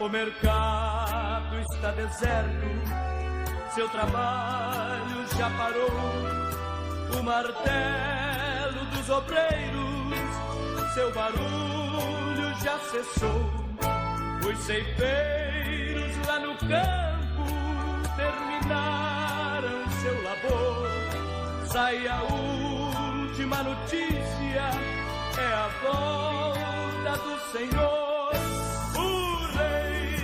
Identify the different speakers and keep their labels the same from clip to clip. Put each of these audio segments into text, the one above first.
Speaker 1: O mercado está deserto, seu trabalho já parou. O martelo dos obreiros, seu barulho já cessou. Os ceifeiros lá no campo terminaram seu labor. Sai a última notícia, é a volta do Senhor. O rei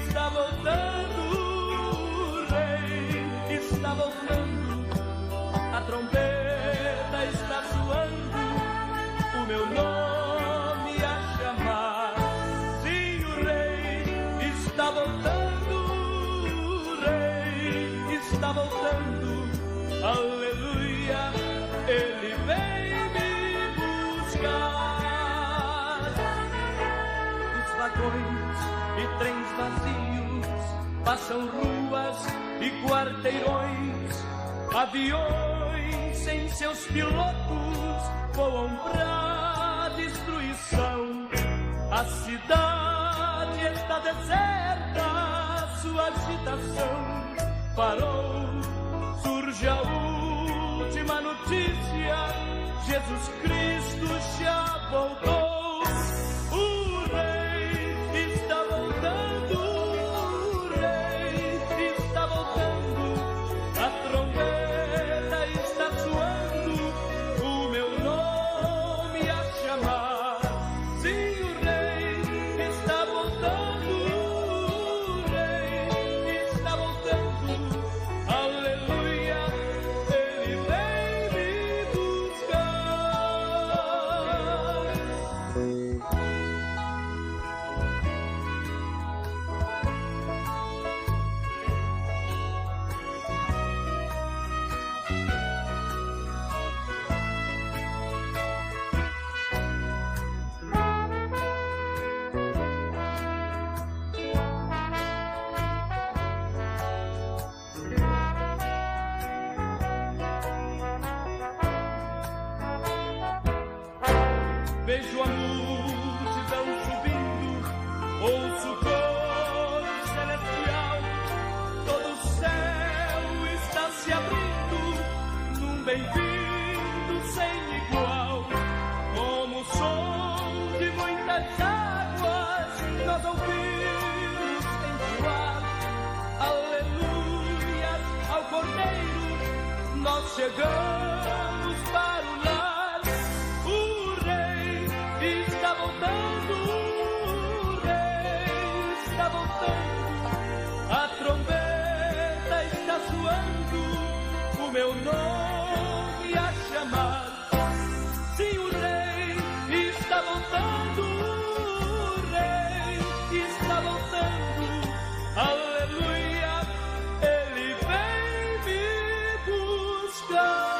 Speaker 1: está voltando, o rei está voltando. A trompeta está soando, o meu nome a chamar. Sim, o rei está voltando, o rei está voltando. Aleluia, ele vem me buscar. Os vagões e trens vazios passam ruas e quarteirões. Aviões sem seus pilotos voam pra destruição. A cidade está deserta, sua agitação parou. Surge a última notícia, Jesus Cristo já voltou. O rei está voltando, o rei está voltando. A trombeta está soando, o meu nome a chamar. Sim, o rei está voltando, o rei está voltando. Aleluia, ele vem me buscar. Vejo a multidão subindo, ouço o coro celestial. Todo o céu está se abrindo num bem-vindo sem igual. Como o som de muitas águas nós ouvimos entoar aleluias ao Cordeiro. Nós chegamos para o lar. Está voltando, o rei está voltando. A trombeta está soando, o meu nome a chamar. Sim, o rei está voltando, o rei está voltando. Aleluia, ele vem me buscar.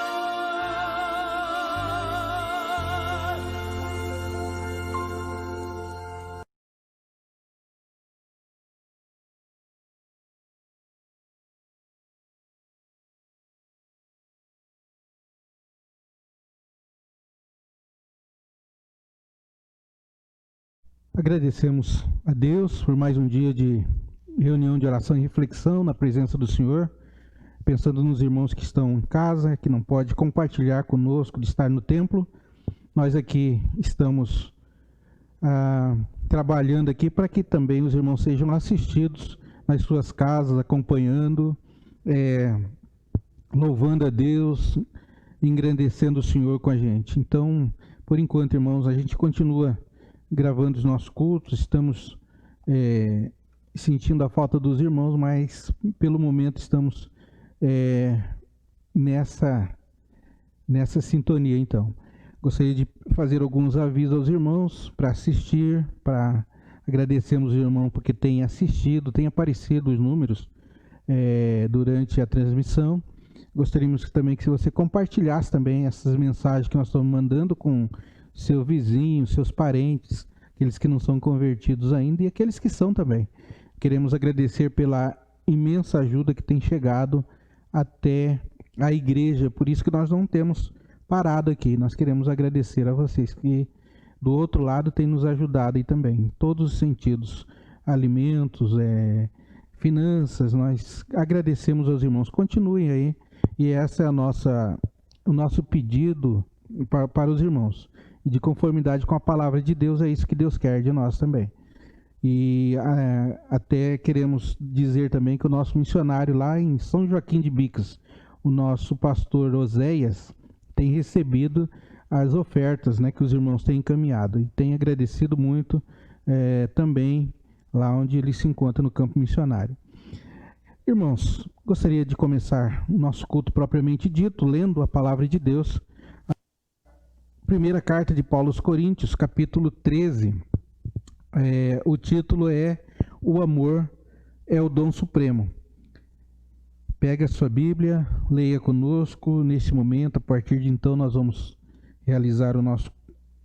Speaker 2: Agradecemos a Deus por mais um dia de reunião de oração e reflexão na presença do Senhor, pensando nos irmãos que estão em casa, que não podem compartilhar conosco de estar no templo. Nós aqui estamos trabalhando aqui para que também os irmãos sejam assistidos nas suas casas, acompanhando, louvando a Deus, engrandecendo o Senhor com a gente. Então, por enquanto, irmãos, a gente continua gravando os nossos cultos, estamos sentindo a falta dos irmãos, mas pelo momento estamos nessa sintonia. Então, gostaria de fazer alguns avisos aos irmãos para assistir, para agradecermos os irmãos porque têm assistido, têm aparecido os números durante a transmissão. Gostaríamos também que você compartilhasse também essas mensagens que nós estamos mandando com seu vizinho, seus parentes, aqueles que não são convertidos ainda e aqueles que são também. Queremos agradecer pela imensa ajuda que tem chegado até a igreja, por isso que nós não temos parado aqui. Nós queremos agradecer a vocês que do outro lado têm nos ajudado aí também, em todos os sentidos. alimentos, finanças. Nós agradecemos aos irmãos. Continuem aí, e essa é o nosso pedido para os irmãos. E de conformidade com a palavra de Deus, é isso que Deus quer de nós também. E até queremos dizer também que o nosso missionário lá em São Joaquim de Bicas, o nosso pastor Oséias, tem recebido as ofertas, né, que os irmãos têm encaminhado, e tem agradecido muito também lá onde ele se encontra no campo missionário. Irmãos, gostaria de começar o nosso culto propriamente dito, lendo a palavra de Deus. A primeira carta de Paulo aos Coríntios, capítulo 13. O título é O Amor é o Dom Supremo. Pega a sua Bíblia, leia conosco neste momento. A partir de então nós vamos realizar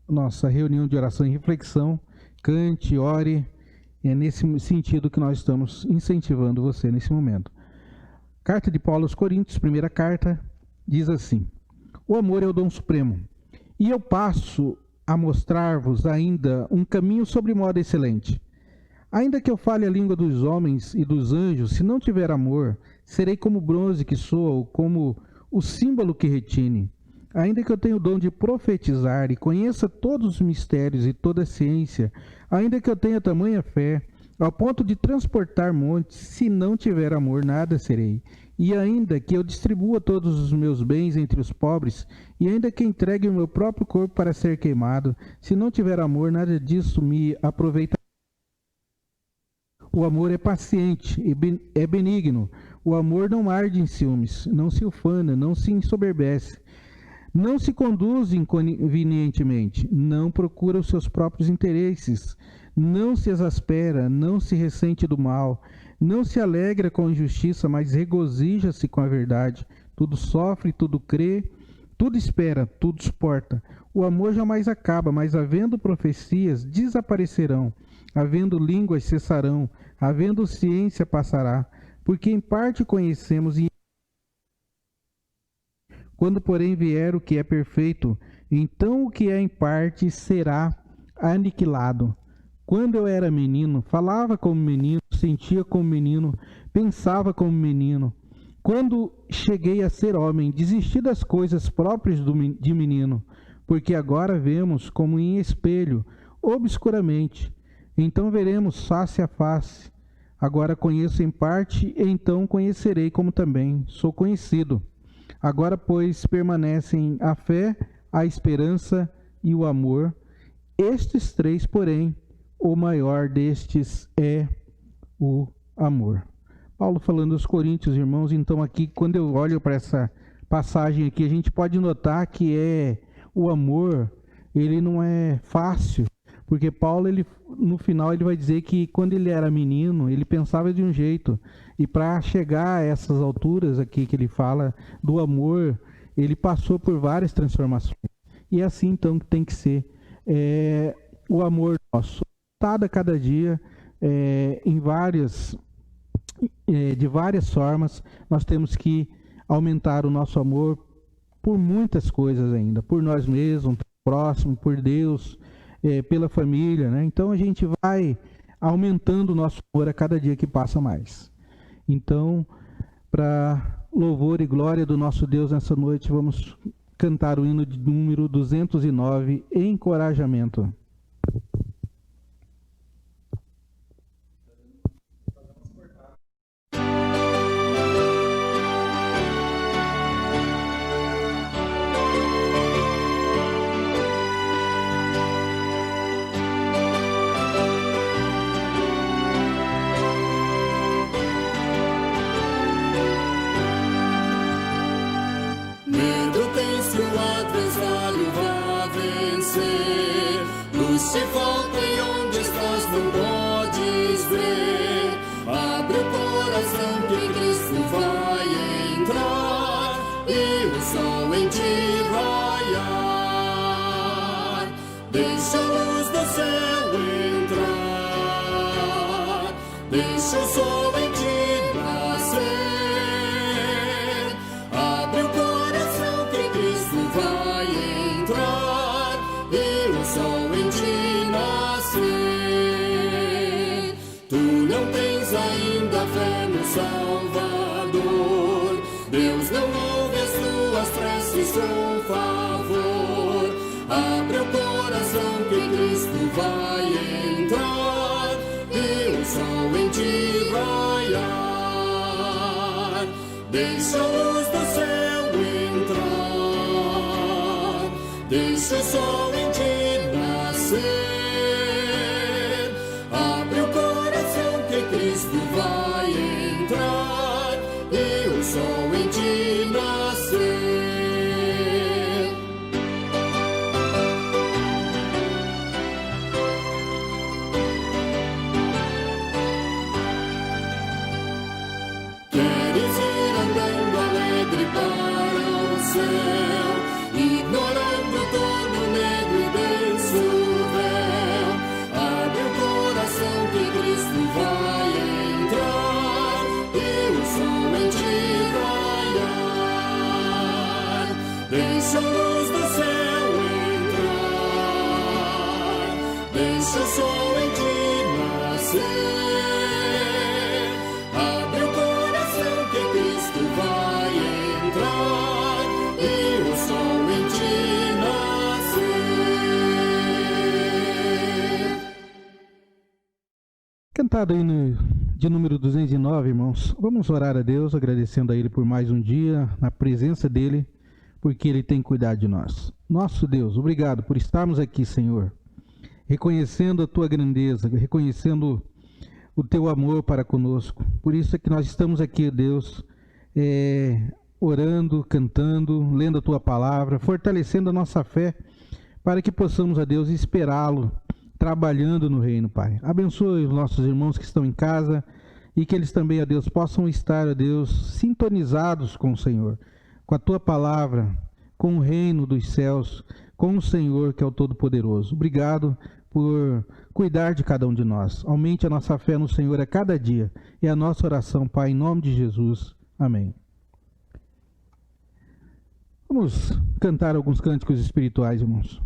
Speaker 2: nossa reunião de oração e reflexão. Cante, ore. É nesse sentido que nós estamos incentivando você nesse momento. Carta de Paulo aos Coríntios, primeira carta, diz assim: O amor é o dom supremo, e eu passo a mostrar-vos ainda um caminho sobremodo excelente. Ainda que eu fale a língua dos homens e dos anjos, se não tiver amor, serei como o bronze que soa, ou como o símbolo que retine. Ainda que eu tenha o dom de profetizar e conheça todos os mistérios e toda a ciência, ainda que eu tenha tamanha fé, ao ponto de transportar montes, se não tiver amor, nada serei. E ainda que eu distribua todos os meus bens entre os pobres, e ainda que entregue o meu próprio corpo para ser queimado, se não tiver amor, nada disso me aproveitará. O amor é paciente, é benigno. O amor não arde em ciúmes, não se ufana, não se ensoberbece, não se conduz inconvenientemente, não procura os seus próprios interesses, não se exaspera, não se ressente do mal, não se alegra com a injustiça, mas regozija-se com a verdade. Tudo sofre, tudo crê, tudo espera, tudo suporta. O amor jamais acaba, mas havendo profecias, desaparecerão. Havendo línguas, cessarão. Havendo ciência, passará. Porque em parte conhecemos e quando, porém, vier o que é perfeito, então o que é em parte será aniquilado. Quando eu era menino, falava como menino, sentia como menino, pensava como menino. Quando cheguei a ser homem, desisti das coisas próprias de menino, porque agora vemos como em espelho, obscuramente. Então veremos face a face. Agora conheço em parte, então conhecerei como também sou conhecido. Agora, pois, permanecem a fé, a esperança e o amor. Estes três, porém, o maior destes é o amor. Paulo falando aos Coríntios, irmãos. Então aqui, quando eu olho para essa passagem aqui, a gente pode notar que o amor, ele não é fácil, porque Paulo, no final, ele vai dizer que quando ele era menino, ele pensava de um jeito, e para chegar a essas alturas aqui que ele fala do amor, ele passou por várias transformações. E é assim então que tem que ser o amor nosso, a cada dia, de várias formas. Nós temos que aumentar o nosso amor por muitas coisas ainda, por nós mesmos, pelo próximo, por Deus, pela família, né? Então a gente vai aumentando o nosso amor a cada dia que passa mais. Então, para louvor e glória do nosso Deus nessa noite, vamos cantar o hino de número 209, Encorajamento.
Speaker 3: Se falta e onde estás não podes ver. Abre o coração que Cristo vai entrar e o sol em ti raiar. Deixa a luz do céu entrar, deixa o sol em ti nascer. Abre o coração que Cristo vai entrar e o sol em ti nascer. Tu Salvador. Deus não ouve as tuas preces com favor. Abre o coração que Cristo vai entrar e o sol em ti raiar. Deixa a luz do céu entrar, deixa o sol em ti nascer. Abre o coração que Cristo vai entrar e o sol em ti nascer. Queres ir andando alegre para o céu, ignorando todo negro e denso véu. Abre o coração que Cristo vai entrar e o sol em ti raiar. Deixa a luz do céu entrar, deixa o sol em ti nascer. Abre o coração que Cristo vai entrar e o sol em ti nascer.
Speaker 2: Cantado aí de número 209, irmãos. Vamos orar a Deus, agradecendo a Ele por mais um dia, na presença dEle, porque Ele tem cuidado de nós. Nosso Deus, obrigado por estarmos aqui, Senhor, reconhecendo a Tua grandeza, reconhecendo o Teu amor para conosco. Por isso é que nós estamos aqui, Deus, orando, cantando, lendo a Tua palavra, fortalecendo a nossa fé, para que possamos, a Deus, esperá-lo, trabalhando no reino, Pai. Abençoe os nossos irmãos que estão em casa e que eles também, a Deus, possam estar, a Deus, sintonizados com o Senhor, com a Tua palavra, com o reino dos céus, com o Senhor que é o Todo-Poderoso. Obrigado por cuidar de cada um de nós. Aumente a nossa fé no Senhor a cada dia. É a nossa oração, Pai, em nome de Jesus. Amém. Vamos cantar alguns cânticos espirituais, irmãos.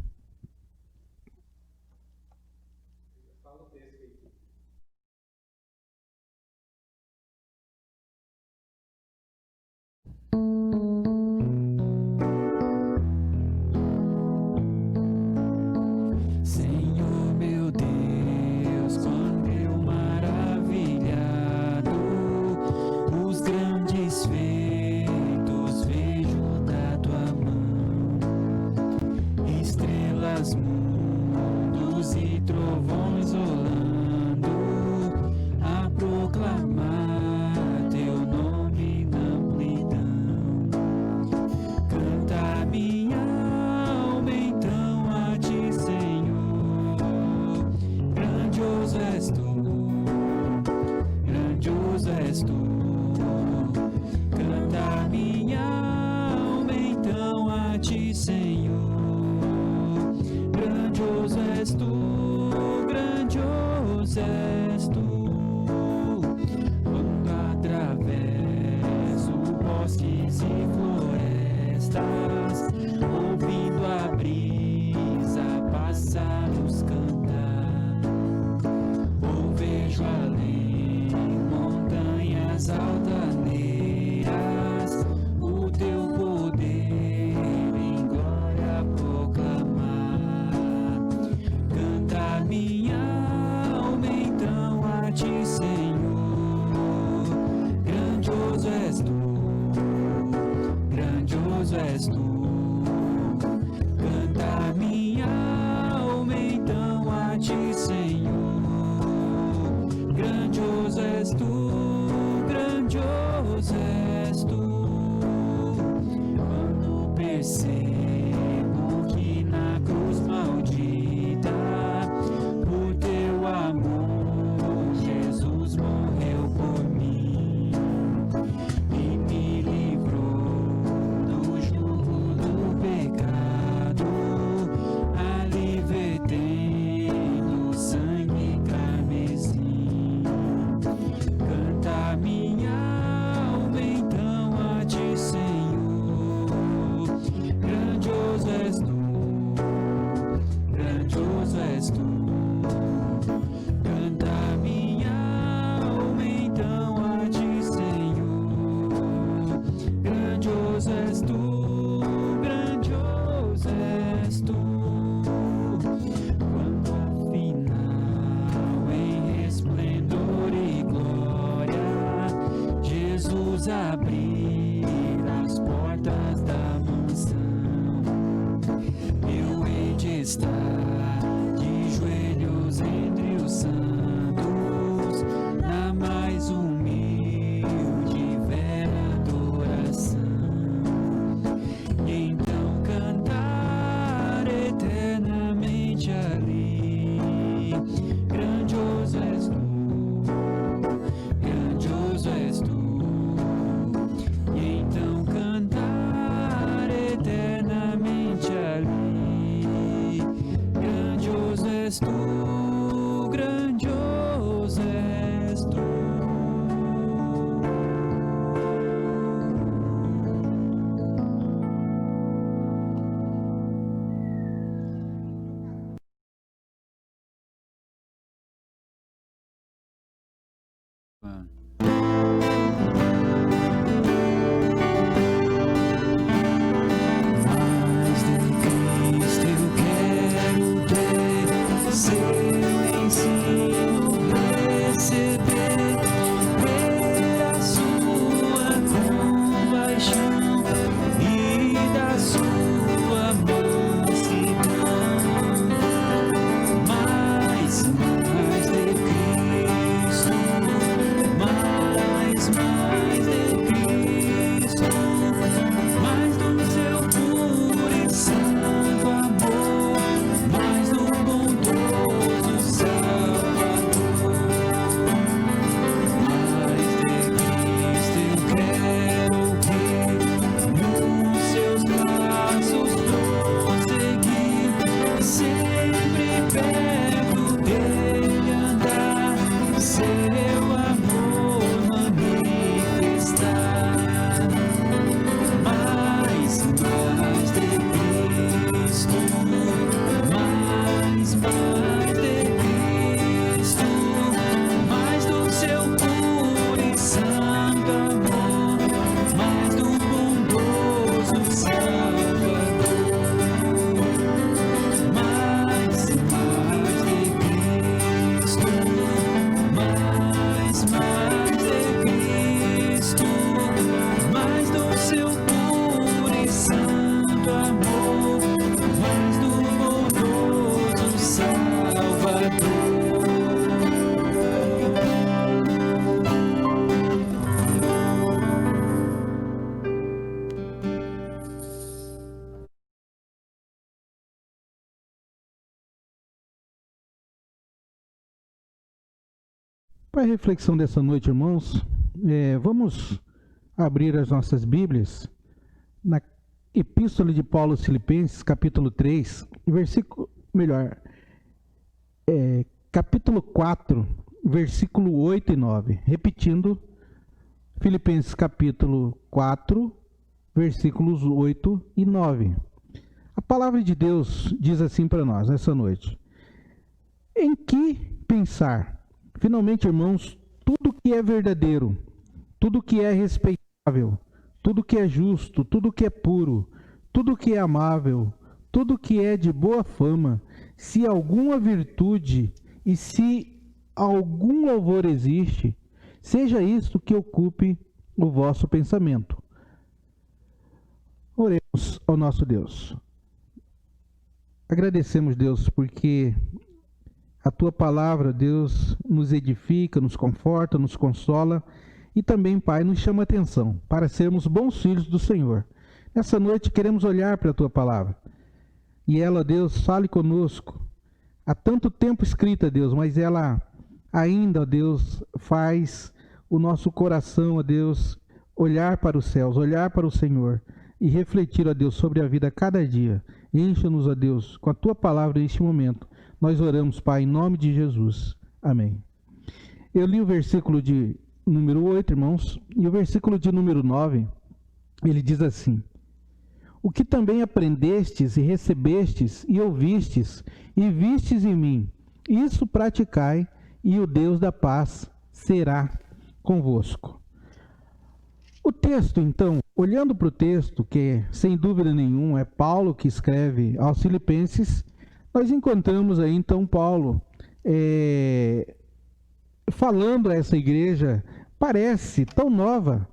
Speaker 1: Senhor meu Deus, quando eu maravilhado os grandes feitos vejo da tua mão, estrelas, mundos e trovões rolando a proclamar teu nome na amplidão. Canta minha alma então a ti, Senhor. Grandioso és tu, grandioso és tu. Canta minha alma então a ti, Senhor. Grandioso és tu, grandioso és tu. Quando atravesso bosques e florestas, ouvindo a brisa, pássaros cantar, ou vejo além montanhas altaneiras, o teu poder em glória proclamar. Canta minha alma então a ti, Senhor. Grandioso és tu, grandioso és tu. Canta minha alma então a ti, Senhor. Grandioso és tu, grandioso
Speaker 4: abrir as portas da mansão, eu hei de estar de joelhos entre os santos, na mais humilde vera adoração, e então cantar eternamente ali. Grandioso és tu, grandioso és tu. E então cantar eternamente ali. Grandioso és tu, grandioso és tu. Mais de Cristo eu quero ter, seu ensino receber, ver a sua compaixão e da sua mansidão. Mais de Cristo, mais de Cristo, mais do seu puro e santo amor, mais do bondoso Salvador. Mais de Cristo eu quero ouvir, nos seus braços prosseguir, sempre perto dele andar, seu amor manifestar. Mais de Cristo, mais de Cristo, mais do seu puro e santo amor, mais do bondoso Salvador. Mais de Cristo, mais de Cristo, mais do seu puro e santo amor, mais do bondoso Salvador.
Speaker 2: Para a reflexão dessa noite, irmãos, vamos abrir as nossas Bíblias na Epístola de Paulo aos Filipenses, capítulo 3, capítulo 4, versículo 8 e 9. Repetindo, Filipenses capítulo 4, versículos 8 e 9. A palavra de Deus diz assim para nós nessa noite: em que pensar? Finalmente, irmãos, tudo que é verdadeiro, tudo que é respeitável, tudo que é justo, tudo que é puro, tudo que é amável, tudo que é de boa fama, se alguma virtude e se algum louvor existe, seja isto que ocupe o vosso pensamento. Oremos ao nosso Deus. Agradecemos, Deus, porque a Tua palavra, Deus, nos edifica, nos conforta, nos consola e também, Pai, nos chama a atenção para sermos bons filhos do Senhor. Nessa noite queremos olhar para a Tua palavra e ela, Deus, fale conosco. Há tanto tempo escrita, Deus, mas ela ainda, Deus, faz o nosso coração, Deus, olhar para os céus, olhar para o Senhor e refletir, Deus, sobre a vida a cada dia. Encha-nos, Deus, com a Tua palavra neste momento. Nós oramos, Pai, em nome de Jesus. Amém. Eu li o versículo de número 8, irmãos, e o versículo de número 9, ele diz assim: o que também aprendestes e recebestes e ouvistes e vistes em mim, isso praticai, e o Deus da paz será convosco. O texto, então, olhando para o texto, que sem dúvida nenhuma é Paulo que escreve aos Filipenses, nós encontramos aí então Paulo falando a essa igreja, parece tão nova,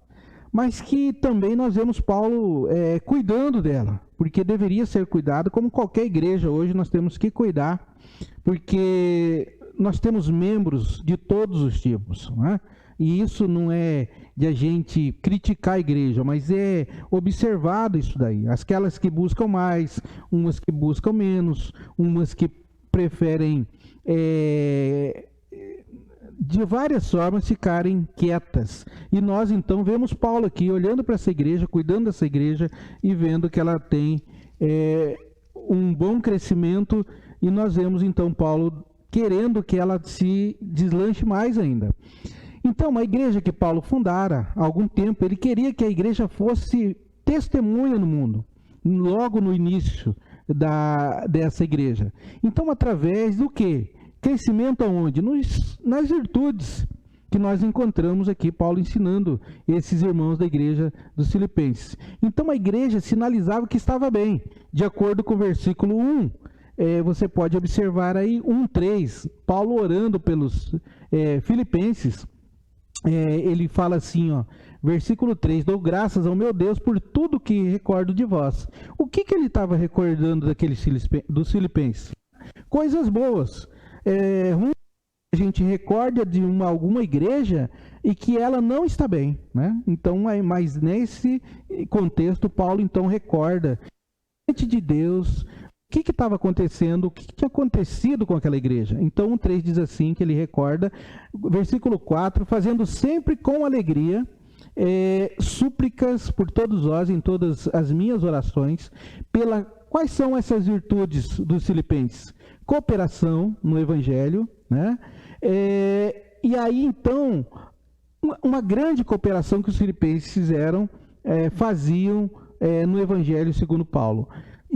Speaker 2: mas que também nós vemos Paulo cuidando dela, porque deveria ser cuidado, como qualquer igreja hoje nós temos que cuidar, porque nós temos membros de todos os tipos, né? E isso não é de a gente criticar a igreja, mas é observado isso daí. Aquelas que buscam mais, umas que buscam menos, umas que preferem de várias formas ficarem quietas. E nós então vemos Paulo aqui olhando para essa igreja, cuidando dessa igreja e vendo que ela tem um bom crescimento, e nós vemos então Paulo querendo que ela se deslanche mais ainda. Então, a igreja que Paulo fundara há algum tempo, ele queria que a igreja fosse testemunha no mundo, logo no início dessa igreja. Então, através do quê? Crescimento aonde? Nas virtudes que nós encontramos aqui, Paulo ensinando esses irmãos da igreja dos Filipenses. Então, a igreja sinalizava que estava bem, de acordo com o versículo 1. Você pode observar aí 1:3, Paulo orando pelos filipenses. Ele fala assim, ó, versículo 3, dou graças ao meu Deus por tudo que recordo de vós. O que ele estava recordando dos filipenses? Coisas boas. Ruim a gente recorda de alguma igreja e que ela não está bem, né? Então, mas nesse contexto, Paulo então recorda diante de Deus o que estava acontecendo, o que tinha acontecido com aquela igreja. Então, 1:3 diz assim, que ele recorda, versículo 4, fazendo sempre com alegria súplicas por todos vós em todas as minhas orações. Quais são essas virtudes dos filipenses? Cooperação no evangelho, né? E aí, então, uma grande cooperação que os filipenses faziam no evangelho segundo Paulo.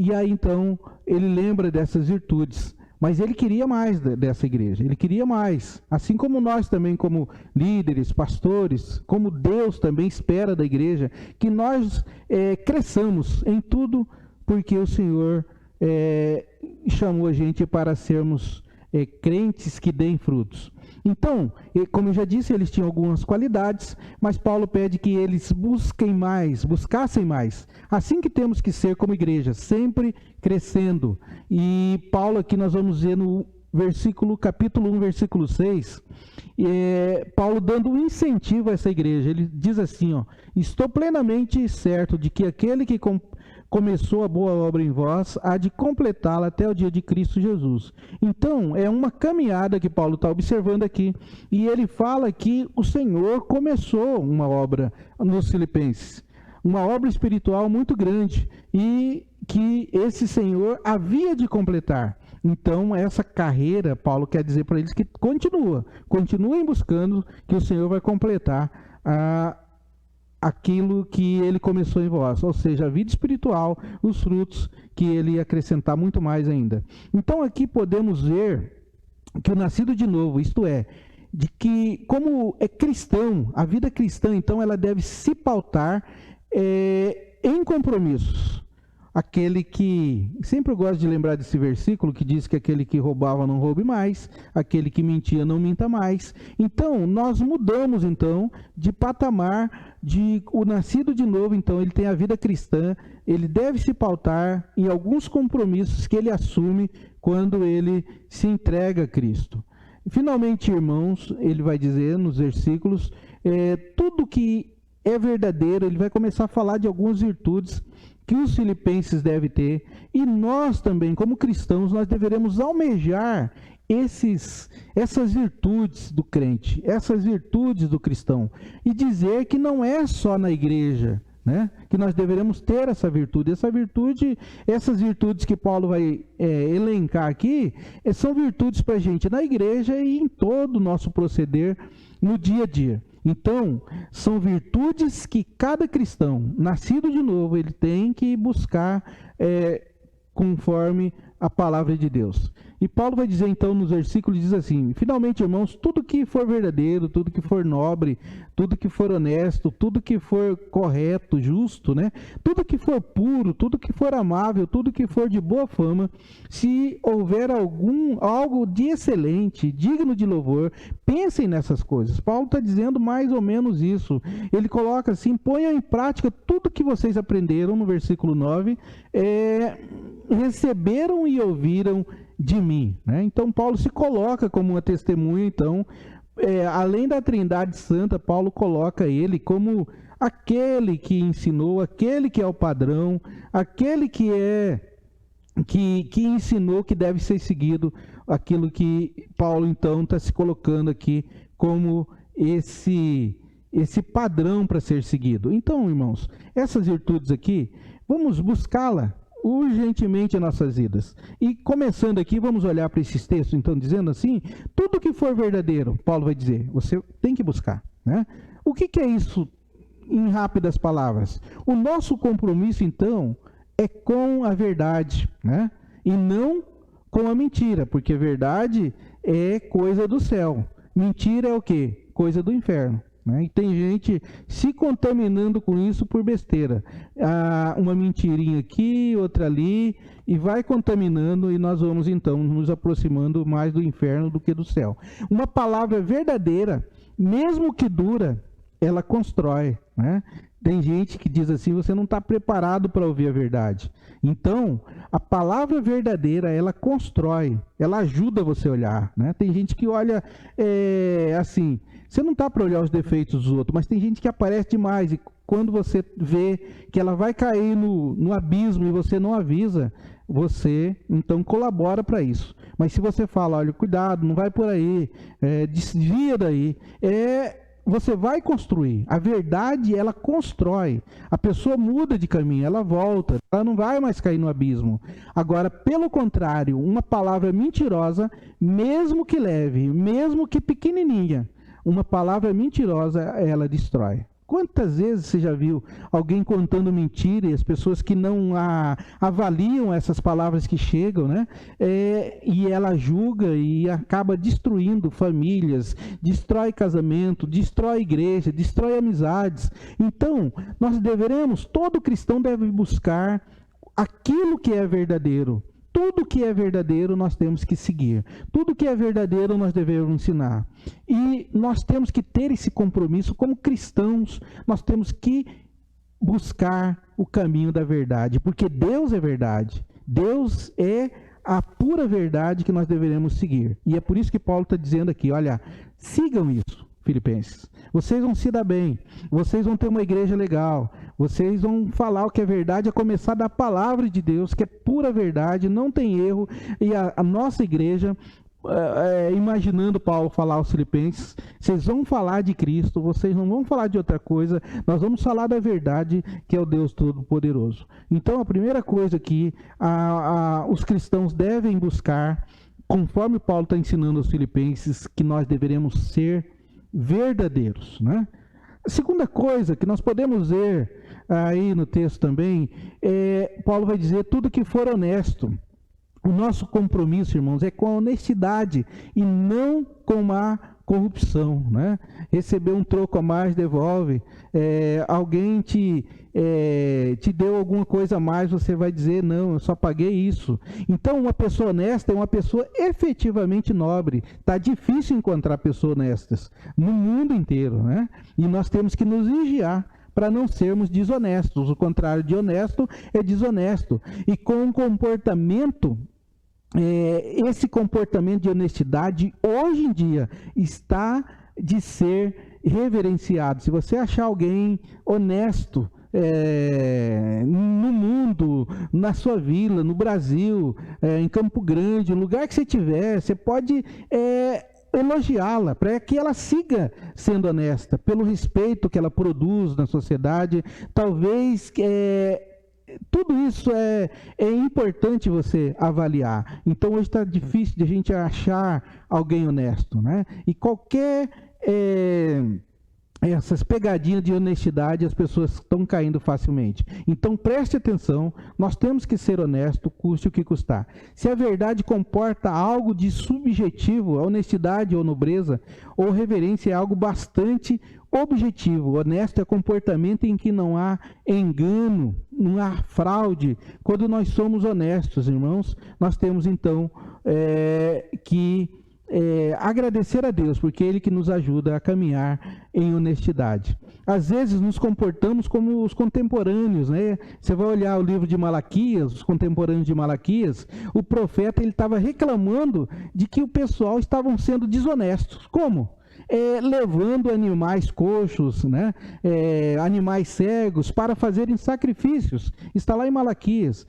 Speaker 2: E aí, então, ele lembra dessas virtudes, mas ele queria mais dessa igreja, ele queria mais, assim como nós também, como líderes, pastores, como Deus também espera da igreja, que nós cresçamos em tudo, porque o Senhor chamou a gente para sermos crentes que deem frutos. Então, como eu já disse, eles tinham algumas qualidades, mas Paulo pede que eles buscassem mais. Assim que temos que ser como igreja, sempre crescendo. E Paulo aqui nós vamos ver no capítulo 1, versículo 6, Paulo dando um incentivo a essa igreja. Ele diz assim, ó, estou plenamente certo de que aquele que começou a boa obra em vós, há de completá-la até o dia de Cristo Jesus. Então, é uma caminhada que Paulo está observando aqui, e ele fala que o Senhor começou uma obra nos Filipenses, uma obra espiritual muito grande, e que esse Senhor havia de completar. Então, essa carreira, Paulo quer dizer para eles que continuem buscando, que o Senhor vai completar aquilo que ele começou em vós, ou seja, a vida espiritual, os frutos que ele ia acrescentar muito mais ainda. Então aqui podemos ver que o nascido de novo, isto é, de que como é cristão, a vida cristã, então ela deve se pautar em compromissos. Aquele que, sempre eu gosto de lembrar desse versículo que diz que aquele que roubava não roube mais, aquele que mentia não minta mais. Então, nós mudamos então de patamar, o nascido de novo, então ele tem a vida cristã, ele deve se pautar em alguns compromissos que ele assume quando ele se entrega a Cristo. Finalmente, irmãos, ele vai dizer nos versículos, tudo que é verdadeiro, ele vai começar a falar de algumas virtudes que os filipenses devem ter, e nós também, como cristãos, nós deveremos almejar essas virtudes do crente, essas virtudes do cristão, e dizer que não é só na igreja, né, que nós deveremos ter essas virtudes que Paulo vai elencar aqui, são virtudes para a gente na igreja e em todo o nosso proceder no dia a dia. Então, são virtudes que cada cristão, nascido de novo, ele tem que buscar conforme a palavra de Deus. E Paulo vai dizer então nos versículos, diz assim: finalmente, irmãos, tudo que for verdadeiro, tudo que for nobre, tudo que for honesto, tudo que for correto, justo, né? Tudo que for puro, tudo que for amável, tudo que for de boa fama, se houver algo de excelente, digno de louvor, pensem nessas coisas. Paulo está dizendo mais ou menos isso. Ele coloca assim: ponham em prática tudo que vocês aprenderam, no versículo 9, receberam e ouviram de mim, né? Então Paulo se coloca como uma testemunha. Então, além da Trindade Santa, Paulo coloca ele como aquele que ensinou, aquele que é o padrão, aquele que ensinou que deve ser seguido, aquilo que Paulo então está se colocando aqui como esse padrão para ser seguido. Então, irmãos, essas virtudes aqui, vamos buscá-la urgentemente em nossas vidas. E começando aqui, vamos olhar para esses textos, então, dizendo assim: tudo que for verdadeiro, Paulo vai dizer, você tem que buscar, né? O que é isso, em rápidas palavras? O nosso compromisso, então, é com a verdade, né? E não com a mentira, porque verdade é coisa do céu, mentira é o quê? Coisa do inferno. E tem gente se contaminando com isso por besteira. Uma mentirinha aqui, outra ali, e vai contaminando, e nós vamos então nos aproximando mais do inferno do que do céu. Uma palavra verdadeira, mesmo que dura, ela constrói, né? Tem gente que diz assim: você não está preparado para ouvir a verdade. Então, a palavra verdadeira, ela constrói, ela ajuda você a olhar, né? Tem gente que olha assim, você não está para olhar os defeitos dos outros, mas tem gente que aparece demais, e quando você vê que ela vai cair no abismo e você não avisa, você então colabora para isso. Mas se você fala: olha, cuidado, não vai por aí, desvia daí, você vai construir. A verdade, ela constrói. A pessoa muda de caminho, ela volta, ela não vai mais cair no abismo. Agora, pelo contrário, uma palavra mentirosa, mesmo que leve, mesmo que pequenininha, uma palavra mentirosa, ela destrói. Quantas vezes você já viu alguém contando mentira e as pessoas que não avaliam essas palavras que chegam, né? E ela julga e acaba destruindo famílias, destrói casamento, destrói igreja, destrói amizades. Então, todo cristão deve buscar aquilo que é verdadeiro. Tudo que é verdadeiro nós temos que seguir. Tudo que é verdadeiro nós devemos ensinar. E nós temos que ter esse compromisso como cristãos. Nós temos que buscar o caminho da verdade, porque Deus é verdade. Deus é a pura verdade que nós deveremos seguir. E é por isso que Paulo está dizendo aqui: olha, sigam isso, Filipenses. Vocês vão se dar bem, vocês vão ter uma igreja legal, vocês vão falar o que é verdade, a começar da palavra de Deus, que é pura verdade, não tem erro. E a nossa igreja, imaginando Paulo falar aos Filipenses: vocês vão falar de Cristo, vocês não vão falar de outra coisa, nós vamos falar da verdade, que é o Deus Todo-Poderoso. Então, a primeira coisa que os cristãos devem buscar, conforme Paulo está ensinando aos Filipenses, que nós deveremos ser verdadeiros, né? A segunda coisa que nós podemos ver aí no texto também, Paulo vai dizer: tudo que for honesto. O nosso compromisso, irmãos, é com a honestidade e não com a corrupção, né? Receber um troco a mais, devolve. Alguém te deu alguma coisa a mais, você vai dizer: não, eu só paguei isso. Então, uma pessoa honesta é uma pessoa efetivamente nobre. Está difícil encontrar pessoas honestas no mundo inteiro, né? E nós temos que nos vigiar para não sermos desonestos. O contrário de honesto é desonesto. E com um comportamento, esse comportamento de honestidade, hoje em dia, está de ser reverenciado. Se você achar alguém honesto no mundo, na sua vila, no Brasil, em Campo Grande, no lugar que você estiver, você pode elogiá-la, para que ela siga sendo honesta, pelo respeito que ela produz na sociedade. Talvez tudo isso é importante você avaliar. Então, hoje está difícil de a gente achar alguém honesto, né? E qualquer essas pegadinhas de honestidade, as pessoas estão caindo facilmente. Então preste atenção, nós temos que ser honesto, custe o que custar. Se a verdade comporta algo de subjetivo, a honestidade ou nobreza ou reverência é algo bastante objetivo. Honesto é comportamento em que não há engano, não há fraude. Quando nós somos honestos, irmãos, nós temos então que agradecer a Deus, porque Ele que nos ajuda a caminhar em honestidade. Às vezes nos comportamos como os contemporâneos, né? Você vai olhar o livro de Malaquias, os contemporâneos de Malaquias, o profeta ele estava reclamando de que o pessoal estavam sendo desonestos. Como? Levando animais coxos, né? Animais cegos para fazerem sacrifícios. Está lá em Malaquias.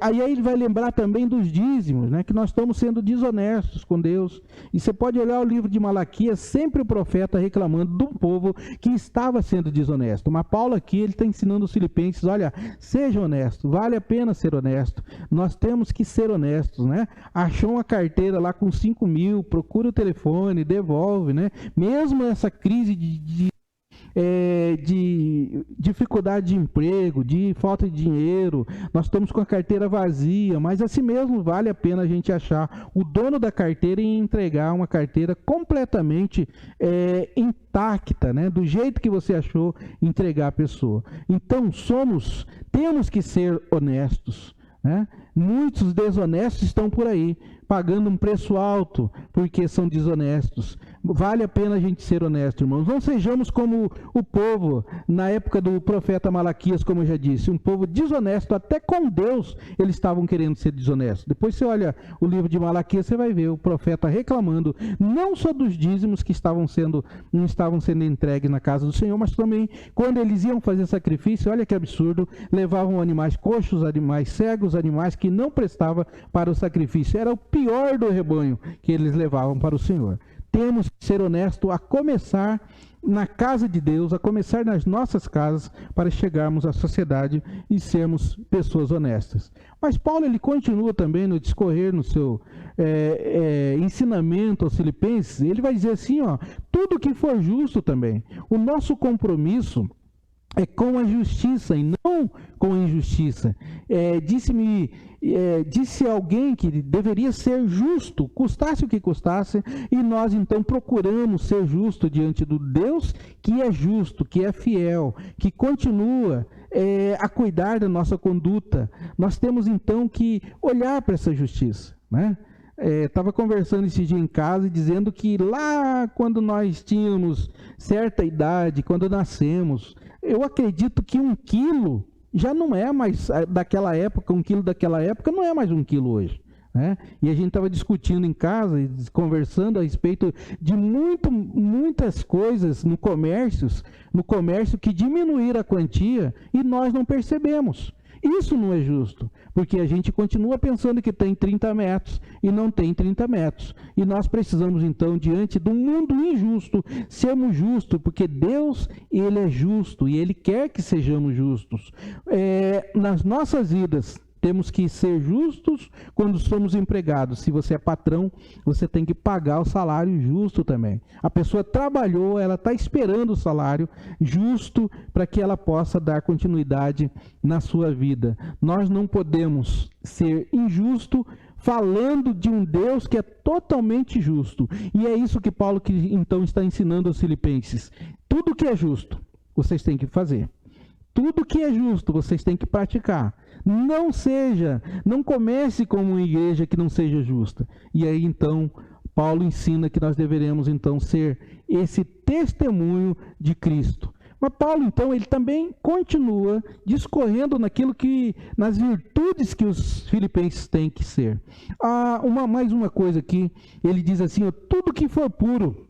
Speaker 2: Aí ele vai lembrar também dos dízimos, né? Que nós estamos sendo desonestos com Deus. E você pode olhar o livro de Malaquias, sempre o profeta reclamando do povo que estava sendo desonesto. Mas Paulo aqui ele está ensinando os filipenses, olha, seja honesto, vale a pena ser honesto. Nós temos que ser honestos, né? Achou uma carteira lá com 5.000, procura o telefone, devolve, né? Mesmo essa crise de dificuldade de emprego, de falta de dinheiro, nós estamos com a carteira vazia, mas assim mesmo vale a pena a gente achar o dono da carteira e entregar uma carteira completamente intacta, né? Do jeito que você achou, entregar a pessoa. Então temos que ser honestos, né? Muitos desonestos estão por aí, pagando um preço alto, porque são desonestos. Vale a pena a gente ser honesto, irmãos. Não sejamos como o povo, na época do profeta Malaquias, como eu já disse, um povo desonesto, até com Deus eles estavam querendo ser desonestos. Depois você olha o livro de Malaquias, você vai ver o profeta reclamando, não só dos dízimos que não estavam sendo entregues na casa do Senhor, mas também quando eles iam fazer sacrifício, olha que absurdo, levavam animais coxos, animais cegos, animais que não prestavam para o sacrifício. Era o pior do rebanho que eles levavam para o Senhor. Temos que ser honestos, a começar na casa de Deus, a começar nas nossas casas, para chegarmos à sociedade e sermos pessoas honestas. Mas Paulo ele continua também no discorrer, no seu ensinamento aos filipenses, ele vai dizer assim, tudo que for justo também. O nosso compromisso é com a justiça e não com a injustiça. Disse alguém que deveria ser justo, custasse o que custasse, e nós então procuramos ser justo diante do Deus que é justo, que é fiel, que continua a cuidar da nossa conduta. Nós temos então que olhar para essa justiça, né? Estava conversando esse dia em casa e dizendo que lá quando nós tínhamos certa idade, quando nascemos, eu acredito que 1 quilo já não é mais daquela época, 1 quilo daquela época não é mais 1 quilo hoje, né? E a gente estava discutindo em casa, conversando a respeito de muitas coisas no comércio que diminuíram a quantia e nós não percebemos. Isso não é justo, porque a gente continua pensando que tem 30 metros e não tem 30 metros. E nós precisamos, então, diante de um mundo injusto, sermos justos, porque Deus, Ele é justo e Ele quer que sejamos justos. Nas nossas vidas, temos que ser justos quando somos empregados. Se você é patrão, você tem que pagar o salário justo também. A pessoa trabalhou, ela está esperando o salário justo para que ela possa dar continuidade na sua vida. Nós não podemos ser injusto falando de um Deus que é totalmente justo. E é isso que Paulo então está ensinando aos filipenses. Tudo que é justo, vocês têm que fazer. Tudo que é justo, vocês têm que praticar. Não comece como uma igreja que não seja justa. E aí então, Paulo ensina que nós deveremos então ser esse testemunho de Cristo. Mas Paulo então, ele também continua discorrendo nas virtudes que os filipenses têm que ser. Mais uma coisa aqui, ele diz assim, tudo que for puro.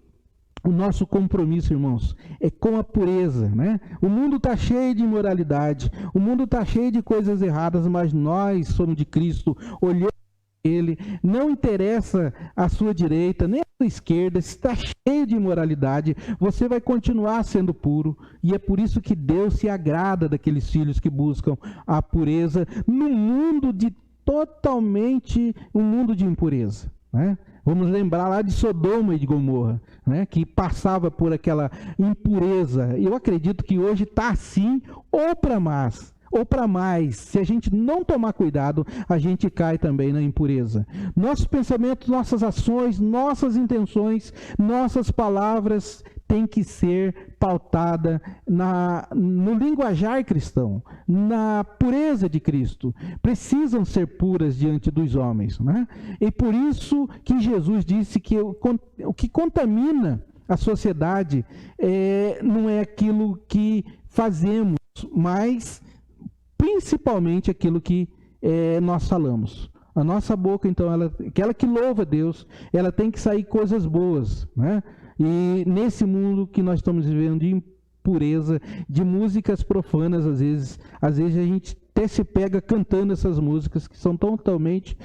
Speaker 2: O nosso compromisso, irmãos, é com a pureza, né? O mundo está cheio de imoralidade, o mundo está cheio de coisas erradas, mas nós somos de Cristo, olhamos para Ele, não interessa a sua direita, nem a sua esquerda, se está cheio de imoralidade, você vai continuar sendo puro, e é por isso que Deus se agrada daqueles filhos que buscam a pureza, no mundo totalmente um mundo de impureza. né? Vamos lembrar lá de Sodoma e de Gomorra, né? Que passava por aquela impureza. Eu acredito que hoje está assim, ou para mais. Se a gente não tomar cuidado, a gente cai também na impureza. Nossos pensamentos, nossas ações, nossas intenções, nossas palavras têm que ser pautada no linguajar cristão, na pureza de Cristo. Precisam ser puras diante dos homens, né? E por isso que Jesus disse que o que contamina a sociedade não é aquilo que fazemos, mas principalmente aquilo que nós falamos. A nossa boca, então, aquela que louva a Deus, ela tem que sair coisas boas, né? E nesse mundo que nós estamos vivendo de impureza, de músicas profanas, às vezes a gente até se pega cantando essas músicas que são totalmente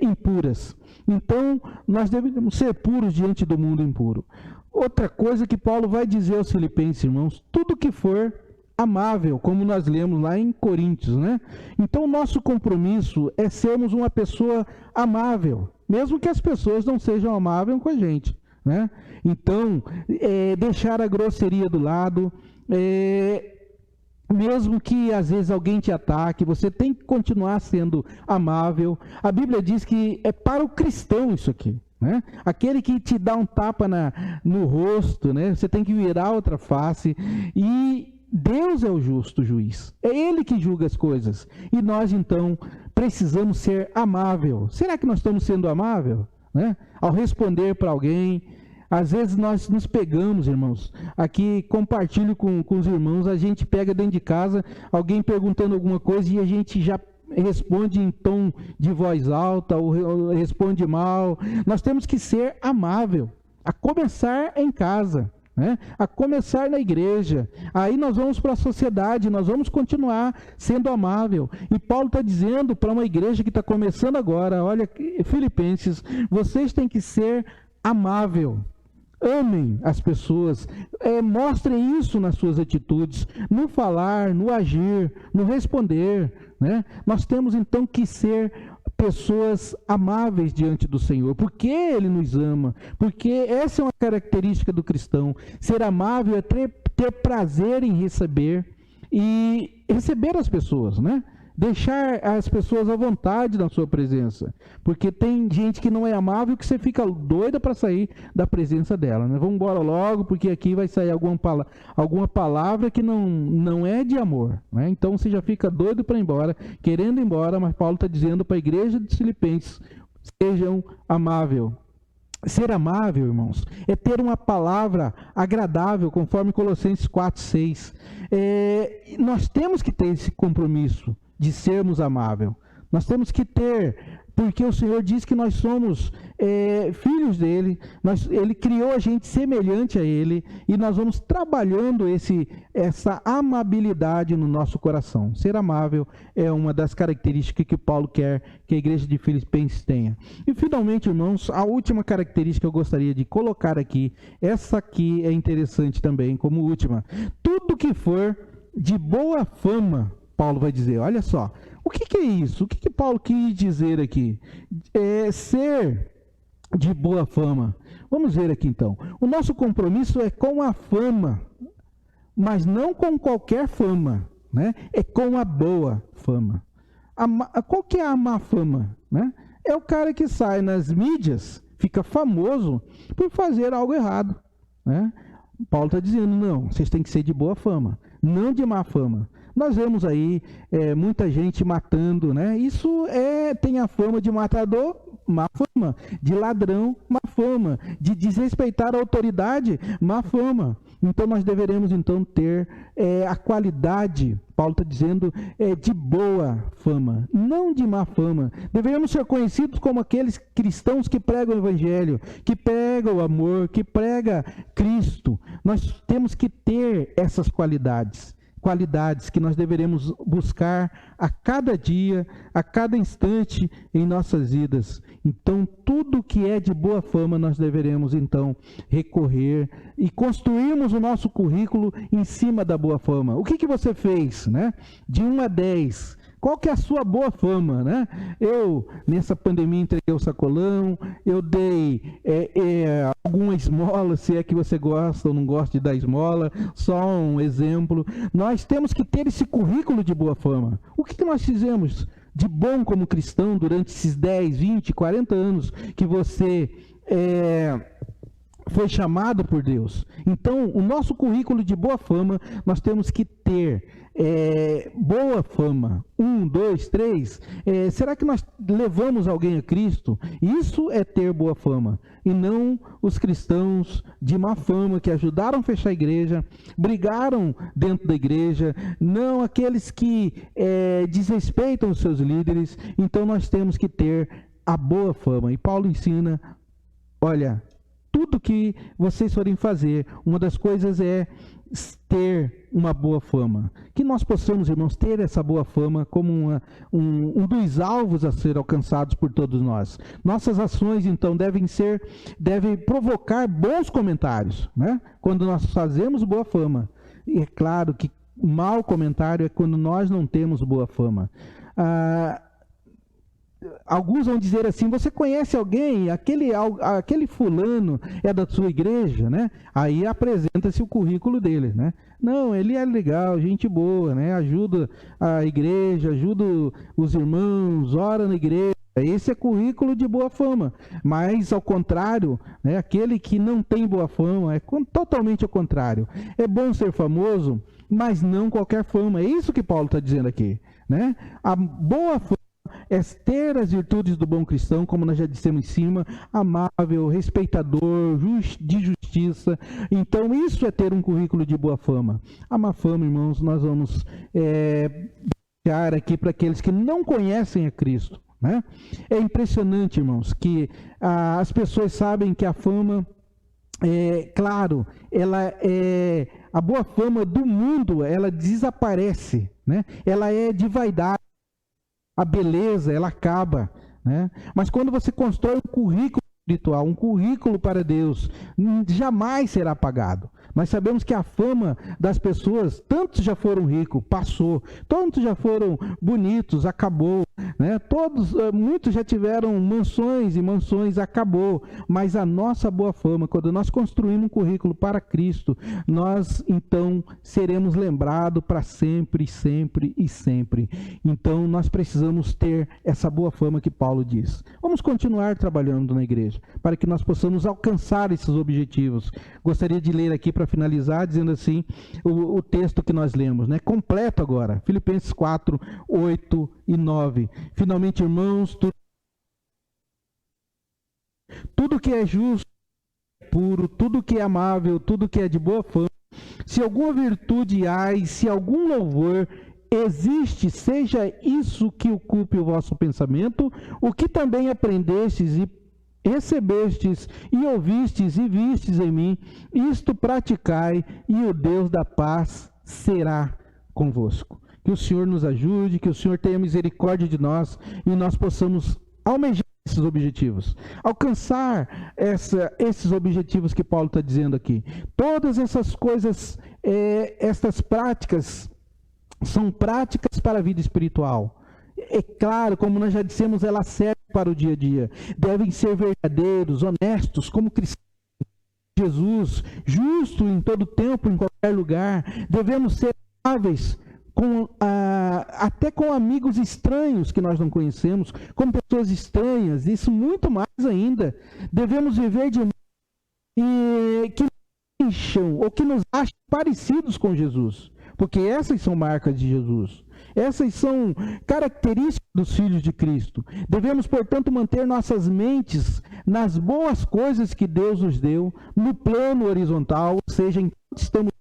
Speaker 2: impuras. Então, nós devemos ser puros diante do mundo impuro. Outra coisa que Paulo vai dizer aos Filipenses, irmãos, tudo que for amável, como nós lemos lá em Coríntios, né? Então, nosso compromisso é sermos uma pessoa amável, mesmo que as pessoas não sejam amáveis com a gente, né? Então, deixar a grosseria do lado, mesmo que às vezes alguém te ataque, você tem que continuar sendo amável. A Bíblia diz que é para o cristão isso aqui, né? Aquele que te dá um tapa no rosto, né? Você tem que virar outra face. E Deus é o justo juiz, é Ele que julga as coisas. E nós então precisamos ser amável. Será que nós estamos sendo amável, né? Ao responder para alguém, às vezes nós nos pegamos, irmãos, aqui compartilho com os irmãos, a gente pega dentro de casa, alguém perguntando alguma coisa e a gente já responde em tom de voz alta ou responde mal. Nós temos que ser amável, a começar em casa, né? A começar na igreja. Aí nós vamos para a sociedade, nós vamos continuar sendo amável. E Paulo está dizendo para uma igreja que está começando agora, olha, Filipenses, vocês têm que ser amável. Amem as pessoas, mostrem isso nas suas atitudes, no falar, no agir, no responder, né? Nós temos então que ser pessoas amáveis diante do Senhor, porque Ele nos ama, porque essa é uma característica do cristão. Ser amável é ter prazer em receber e receber as pessoas, né? Deixar as pessoas à vontade na sua presença, porque tem gente que não é amável que você fica doida para sair da presença dela, né? Vamos embora logo, porque aqui vai sair alguma palavra que não é de amor, né? Então você já fica doido para ir embora, querendo ir embora, mas Paulo está dizendo para a igreja de Filipenses, sejam amáveis. Ser amável, irmãos, é ter uma palavra agradável, conforme Colossenses 4:6. Nós temos que ter esse compromisso de sermos amáveis. Nós temos que ter, porque o Senhor diz que nós somos filhos dele, ele criou a gente semelhante a ele, e nós vamos trabalhando essa amabilidade no nosso coração. Ser amável é uma das características que Paulo quer que a igreja de Filipenses tenha. E finalmente, irmãos, a última característica que eu gostaria de colocar aqui, essa aqui é interessante também, como última. Tudo que for de boa fama, Paulo vai dizer, olha só, o que é isso? O que Paulo quis dizer aqui? Ser de boa fama. Vamos ver aqui então. O nosso compromisso é com a fama, mas não com qualquer fama, né? É com a boa fama. Qual que é a má fama, né? É o cara que sai nas mídias, fica famoso por fazer algo errado, né? Paulo está dizendo, não, vocês têm que ser de boa fama, não de má fama. Nós vemos aí muita gente matando, né? Isso tem a fama de matador, má fama, de ladrão, má fama, de desrespeitar a autoridade, má fama. Então nós deveremos então ter a qualidade, Paulo está dizendo, de boa fama, não de má fama. Deveríamos ser conhecidos como aqueles cristãos que pregam o evangelho, que pregam o amor, que pregam Cristo. Nós temos que ter essas qualidades que nós deveremos buscar a cada dia, a cada instante em nossas vidas. Então, tudo que é de boa fama, nós deveremos, então, recorrer e construirmos o nosso currículo em cima da boa fama. O que você fez, né? De 1 a 10, Qual que é a sua boa fama, né? Eu, nessa pandemia, entreguei o sacolão, eu dei alguma esmola, se é que você gosta ou não gosta de dar esmola, só um exemplo. Nós temos que ter esse currículo de boa fama. O que nós fizemos de bom como cristão durante esses 10, 20, 40 anos que você foi chamado por Deus? Então, o nosso currículo de boa fama, nós temos que ter boa fama. 1, 2, 3. Será que nós levamos alguém a Cristo? Isso é ter boa fama. E não os cristãos de má fama que ajudaram a fechar a igreja, brigaram dentro da igreja, não aqueles que desrespeitam os seus líderes. Então nós temos que ter a boa fama. E Paulo ensina, olha, tudo que vocês forem fazer, uma das coisas é ter uma boa fama. Que nós possamos, irmãos, ter essa boa fama como um dos alvos a ser alcançados por todos nós. Nossas ações, então, devem provocar bons comentários, né? Quando nós fazemos boa fama. E é claro que mau comentário é quando nós não temos boa fama. Alguns vão dizer assim: você conhece alguém, aquele fulano é da sua igreja, né? Aí apresenta-se o currículo dele, né? Não, ele é legal, gente boa, né? Ajuda a igreja, ajuda os irmãos, ora na igreja. Esse é currículo de boa fama. Mas ao contrário, né? Aquele que não tem boa fama é totalmente ao contrário. É bom ser famoso, mas não qualquer fama. É isso que Paulo está dizendo aqui, né? A boa fama é ter as virtudes do bom cristão, como nós já dissemos em cima: amável, respeitador, de justiça. Então isso é ter um currículo de boa fama. A má fama, irmãos, nós vamos deixar aqui para aqueles que não conhecem a Cristo, né? É impressionante, irmãos, que as pessoas sabem que a fama, claro, a boa fama do mundo, ela desaparece, né? Ela é de vaidade. A beleza, ela acaba, né? Mas quando você constrói um currículo espiritual, um currículo para Deus, jamais será apagado. Nós sabemos que a fama das pessoas, tantos já foram ricos, passou, tantos já foram bonitos, acabou, né? Muitos já tiveram mansões e mansões, acabou. Mas a nossa boa fama, quando nós construímos um currículo para Cristo, nós então seremos lembrados para sempre, sempre e sempre. Então nós precisamos ter essa boa fama que Paulo diz. Vamos continuar trabalhando na igreja, para que nós possamos alcançar esses objetivos. Gostaria de ler aqui para finalizar, dizendo assim, o texto que nós lemos, né? Completo agora, Filipenses 4, 8 e 9. Finalmente, irmãos, tudo que é justo, puro, tudo que é amável, tudo que é de boa fama, se alguma virtude há e se algum louvor existe, seja isso que ocupe o vosso pensamento, o que também aprendestes e recebestes e ouvistes e vistes em mim, isto praticai, e o Deus da paz será convosco. Que o Senhor nos ajude, que o Senhor tenha misericórdia de nós e nós possamos almejar esses objetivos, alcançar esses objetivos que Paulo está dizendo aqui. Todas essas coisas, essas práticas, são práticas para a vida espiritual. É claro, como nós já dissemos, ela serve para o dia a dia. Devem ser verdadeiros, honestos, como cristãos de Jesus, justo em todo tempo, em qualquer lugar. Devemos ser amáveis, até com amigos estranhos que nós não conhecemos, com pessoas estranhas, isso muito mais ainda. Devemos viver de que nos encham, ou que nos achem parecidos com Jesus, porque essas são marcas de Jesus. Essas são características dos filhos de Cristo. Devemos, portanto, manter nossas mentes nas boas coisas que Deus nos deu, no plano horizontal, ou seja, enquanto estamos,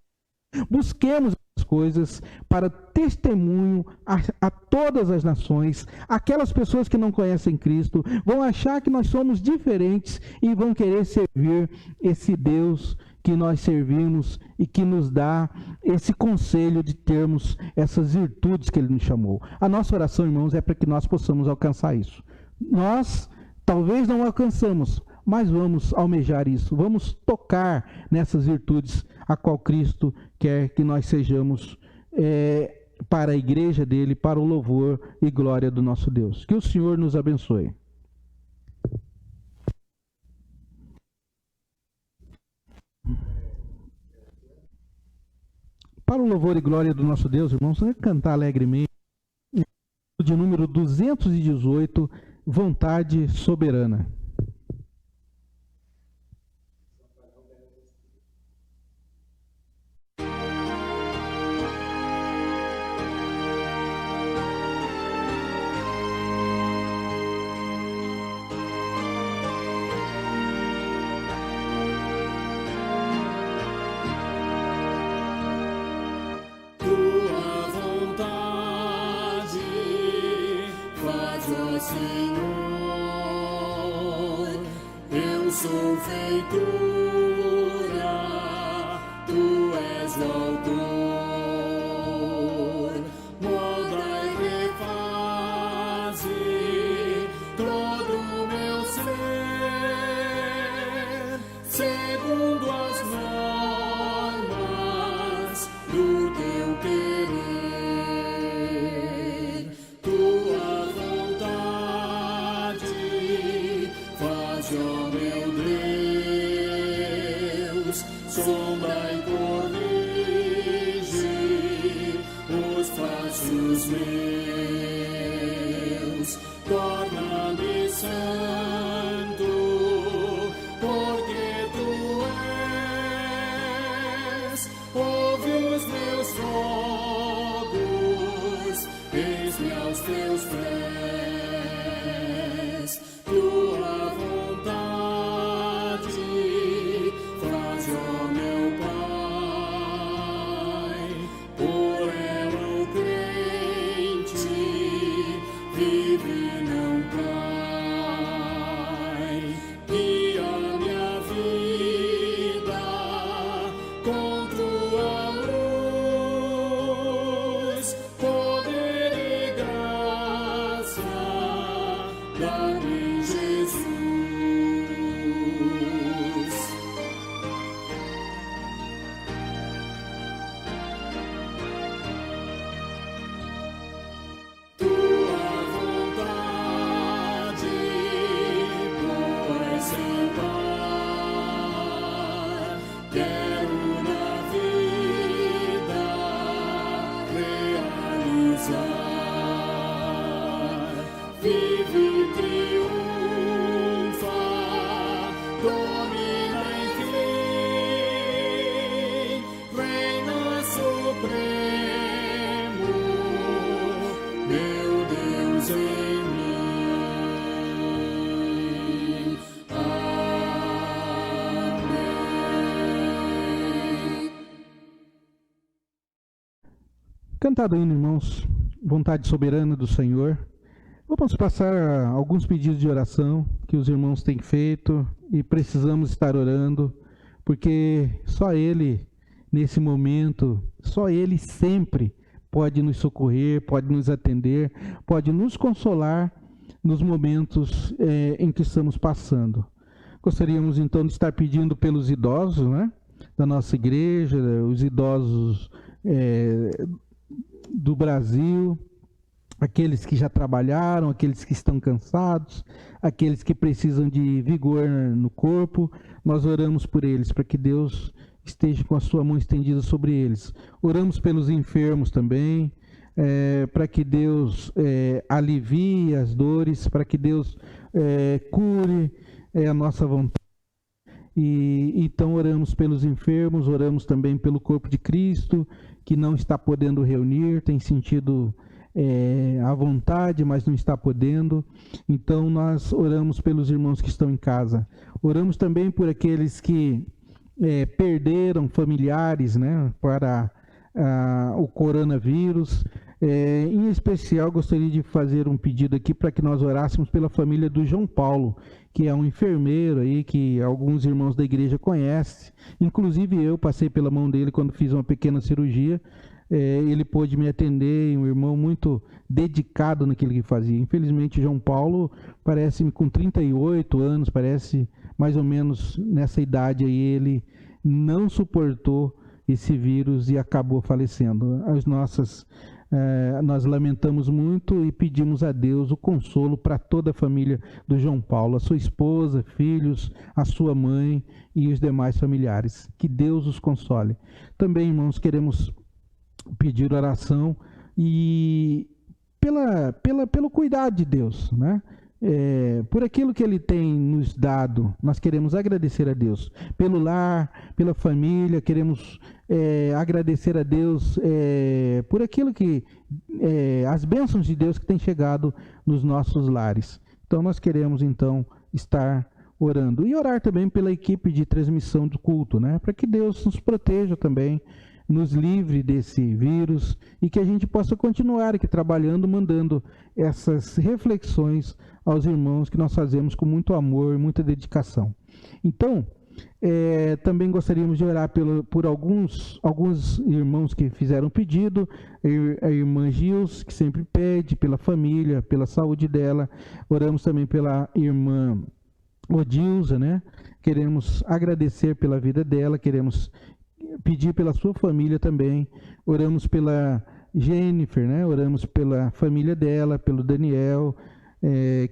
Speaker 2: busquemos as coisas para testemunho a todas as nações. Aquelas pessoas que não conhecem Cristo vão achar que nós somos diferentes e vão querer servir esse Deus que nós servimos e que nos dá esse conselho de termos essas virtudes que Ele nos chamou. A nossa oração, irmãos, é para que nós possamos alcançar isso. Nós talvez não alcançamos, mas vamos almejar isso, vamos tocar nessas virtudes a qual Cristo quer que nós sejamos para a igreja dele, para o louvor e glória do nosso Deus. Que o Senhor nos abençoe. Para o louvor e glória do nosso Deus, irmãos, vamos cantar alegremente de número 218, Vontade Soberana.
Speaker 3: Sou feitura, tu és o autor, molda e refaze todo o meu ser, segundo as normas do teu querer, tua vontade faz o meu sombra e corrige os passos meus, torna-me santo, porque tu és, ouve os meus rogos, eis-me aos teus pés, tua vontade faz, ó meu Pai, por ela o crente vive e não cai, e a minha vida com tua luz, poder e graça, dá-me Jesus. Vive e triunfa, domina enfim, reina supremo, meu Deus em mim. Amém.
Speaker 2: Cantado hino, irmãos, Vontade Soberana do Senhor. Vamos passar alguns pedidos de oração que os irmãos têm feito e precisamos estar orando, porque só Ele, nesse momento, só Ele sempre pode nos socorrer, pode nos atender, pode nos consolar nos momentos em que estamos passando. Gostaríamos então de estar pedindo pelos idosos, né, da nossa igreja, os idosos do Brasil, aqueles que já trabalharam, aqueles que estão cansados, aqueles que precisam de vigor no corpo. Nós oramos por eles, para que Deus esteja com a sua mão estendida sobre eles. Oramos pelos enfermos também, para que Deus alivie as dores, para que Deus cure a nossa vontade. E então oramos pelos enfermos, oramos também pelo corpo de Cristo, que não está podendo reunir, tem sentido à vontade, mas não está podendo. Então nós oramos pelos irmãos que estão em casa. Oramos também por aqueles que perderam familiares, né, para o coronavírus. Em especial, gostaria de fazer um pedido aqui para que nós orássemos pela família do João Paulo, que é um enfermeiro aí que alguns irmãos da igreja conhecem. Inclusive eu passei pela mão dele quando fiz uma pequena cirurgia. Ele pôde me atender, um irmão muito dedicado naquilo que fazia. Infelizmente, João Paulo parece-me com 38 anos, parece mais ou menos nessa idade aí, ele não suportou esse vírus e acabou falecendo. As nossas nós lamentamos muito e pedimos a Deus o consolo para toda a família do João Paulo, a sua esposa, filhos, a sua mãe e os demais familiares. Que Deus os console. Também, irmãos, queremos pedir oração e pelo cuidado de Deus, né? Por aquilo que Ele tem nos dado, nós queremos agradecer a Deus. Pelo lar, pela família, queremos agradecer a Deus por aquilo que, as bênçãos de Deus que têm chegado nos nossos lares. Então nós queremos então estar orando. E orar também pela equipe de transmissão do culto, né? Para que Deus nos proteja também, nos livre desse vírus e que a gente possa continuar aqui trabalhando, mandando essas reflexões aos irmãos que nós fazemos com muito amor e muita dedicação. Então, também gostaríamos de orar por alguns irmãos que fizeram pedido, a irmã Gils, que sempre pede, pela família, pela saúde dela. Oramos também pela irmã Odilza, né? Queremos agradecer pela vida dela, queremos pedir pela sua família também. Oramos pela Jennifer, né? Oramos pela família dela, pelo Daniel.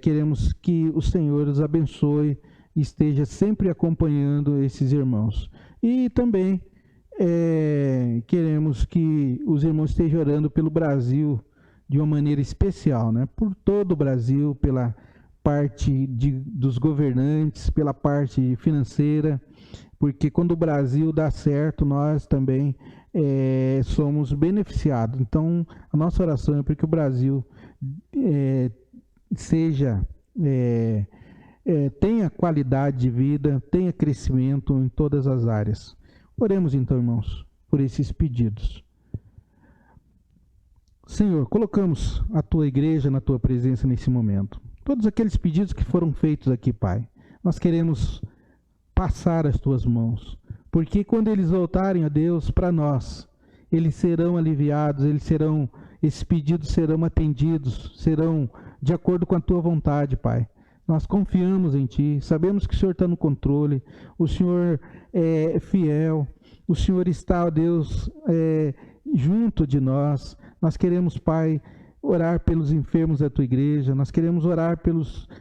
Speaker 2: Queremos que o Senhor os abençoe e esteja sempre acompanhando esses irmãos. E também queremos que os irmãos estejam orando pelo Brasil de uma maneira especial, né? Por todo o Brasil, pela parte dos governantes, pela parte financeira, porque quando o Brasil dá certo, nós também somos beneficiados. Então, a nossa oração é para que o Brasil tenha qualidade de vida, tenha crescimento em todas as áreas. Oremos então, irmãos, por esses pedidos. Senhor, colocamos a Tua igreja na Tua presença nesse momento. Todos aqueles pedidos que foram feitos aqui, Pai, nós queremos passar as Tuas mãos, porque quando eles voltarem a Deus para nós, eles serão aliviados, esses pedidos serão atendidos, serão de acordo com a Tua vontade, Pai. Nós confiamos em Ti, sabemos que o Senhor está no controle, o Senhor é fiel, o Senhor está, ó Deus, junto de nós. Nós queremos, Pai, orar pelos enfermos da Tua igreja, nós queremos orar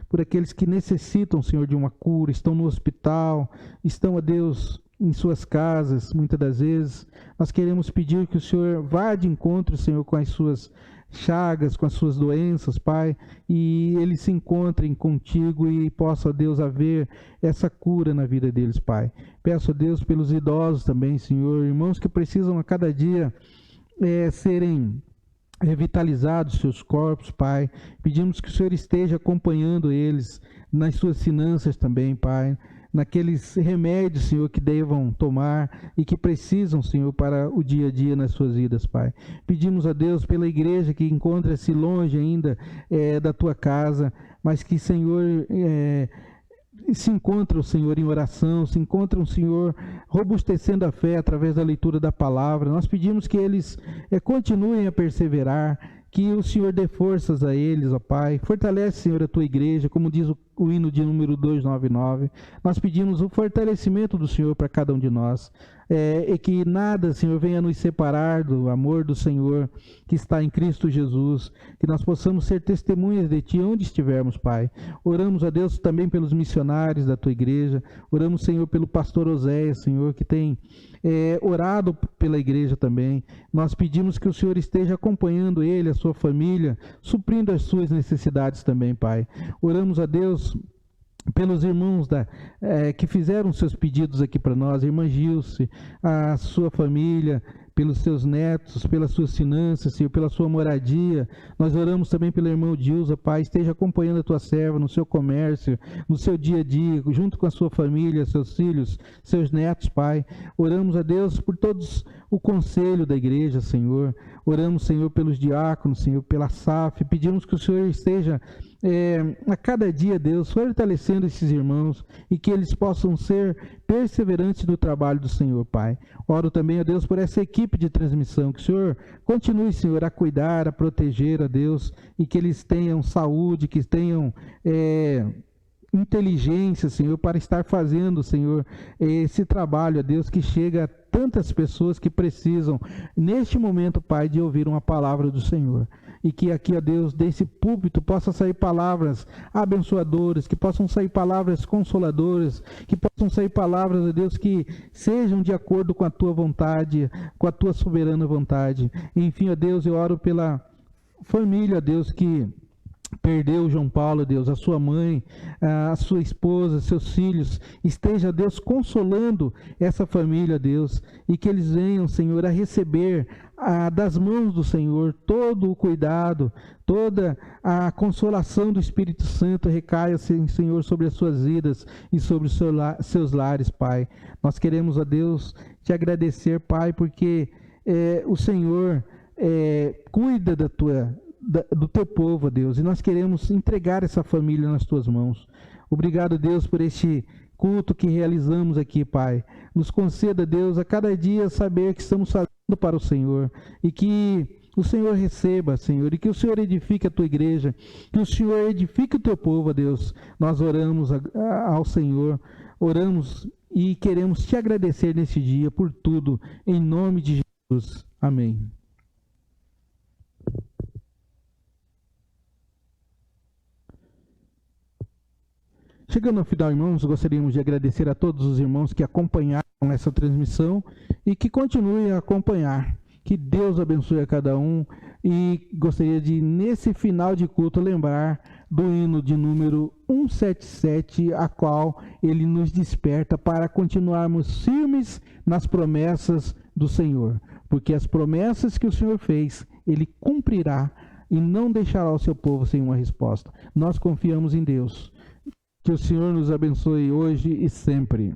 Speaker 2: por aqueles que necessitam, Senhor, de uma cura, estão no hospital, estão, ó Deus, em suas casas, muitas das vezes. Nós queremos pedir que o Senhor vá de encontro, Senhor, com as suas chagas, com as suas doenças, Pai, e eles se encontrem contigo e possa, ó Deus, haver essa cura na vida deles, Pai. Peço, ó Deus, pelos idosos também, Senhor, irmãos que precisam a cada dia serem revitalizados seus corpos, Pai. Pedimos que o Senhor esteja acompanhando eles nas suas finanças também, Pai, naqueles remédios, Senhor, que devam tomar e que precisam, Senhor, para o dia a dia nas suas vidas, Pai. Pedimos a Deus pela igreja que encontra-se longe ainda da Tua casa, mas que, Senhor, se encontram, Senhor, em oração, se encontram, Senhor, robustecendo a fé através da leitura da palavra. Nós pedimos que eles continuem a perseverar, que o Senhor dê forças a eles, ó Pai. Fortalece, Senhor, a Tua igreja, como diz o hino de número 299. Nós pedimos o fortalecimento do Senhor para cada um de nós. E que nada, Senhor, venha nos separar do amor do Senhor que está em Cristo Jesus, que nós possamos ser testemunhas de Ti onde estivermos, Pai. Oramos a Deus também pelos missionários da Tua igreja, oramos, Senhor, pelo pastor Oséias, Senhor, que tem orado pela igreja também. Nós pedimos que o Senhor esteja acompanhando ele, a sua família, suprindo as suas necessidades também, Pai. Oramos a Deus pelos irmãos que fizeram seus pedidos aqui para nós, a irmã Gilce, a sua família, pelos seus netos, pelas suas finanças, Senhor, pela sua moradia. Nós oramos também pela irmã Odilza, Pai, esteja acompanhando a Tua serva no seu comércio, no seu dia a dia, junto com a sua família, seus filhos, seus netos, Pai. Oramos a Deus por todos o conselho da igreja, Senhor. Oramos, Senhor, pelos diáconos, Senhor, pela SAF. Pedimos que o Senhor esteja a cada dia, Deus, fortalecendo esses irmãos e que eles possam ser perseverantes no trabalho do Senhor, Pai. Oro também, ó Deus, por essa equipe de transmissão, que o Senhor continue, Senhor, a cuidar, a proteger, ó Deus, e que eles tenham saúde, que tenham inteligência, Senhor, para estar fazendo, Senhor, esse trabalho, ó Deus, que chega a tantas pessoas que precisam, neste momento, Pai, de ouvir uma palavra do Senhor. E que aqui, ó Deus, desse púlpito possa sair palavras abençoadoras, que possam sair palavras consoladoras, que possam sair palavras, ó Deus, que sejam de acordo com a Tua vontade, com a Tua soberana vontade. Enfim, ó Deus, eu oro pela família, ó Deus, que perdeu João Paulo, Deus, a sua mãe, a sua esposa, seus filhos. Esteja, Deus, consolando essa família, Deus, e que eles venham, Senhor, a receber das mãos do Senhor todo o cuidado, toda a consolação do Espírito Santo recaia, Senhor, sobre as suas vidas e sobre os seus lares, Pai. Nós queremos, ó Deus, te agradecer, Pai, porque o Senhor cuida do teu povo, Deus, e nós queremos entregar essa família nas tuas mãos. Obrigado, Deus, por este culto que realizamos aqui, Pai. Nos conceda, Deus, a cada dia saber que estamos fazendo para o Senhor, e que o Senhor receba, Senhor, e que o Senhor edifique a tua igreja, que o Senhor edifique o teu povo, Deus. Nós oramos ao Senhor, oramos e queremos te agradecer neste dia por tudo, em nome de Jesus. Amém. Chegando ao final, irmãos, gostaríamos de agradecer a todos os irmãos que acompanharam essa transmissão e que continuem a acompanhar. Que Deus abençoe a cada um, e gostaria de, nesse final de culto, lembrar do hino de número 177, a qual ele nos desperta para continuarmos firmes nas promessas do Senhor, porque as promessas que o Senhor fez, ele cumprirá e não deixará o seu povo sem uma resposta. Nós confiamos em Deus. Que o Senhor nos abençoe hoje e sempre.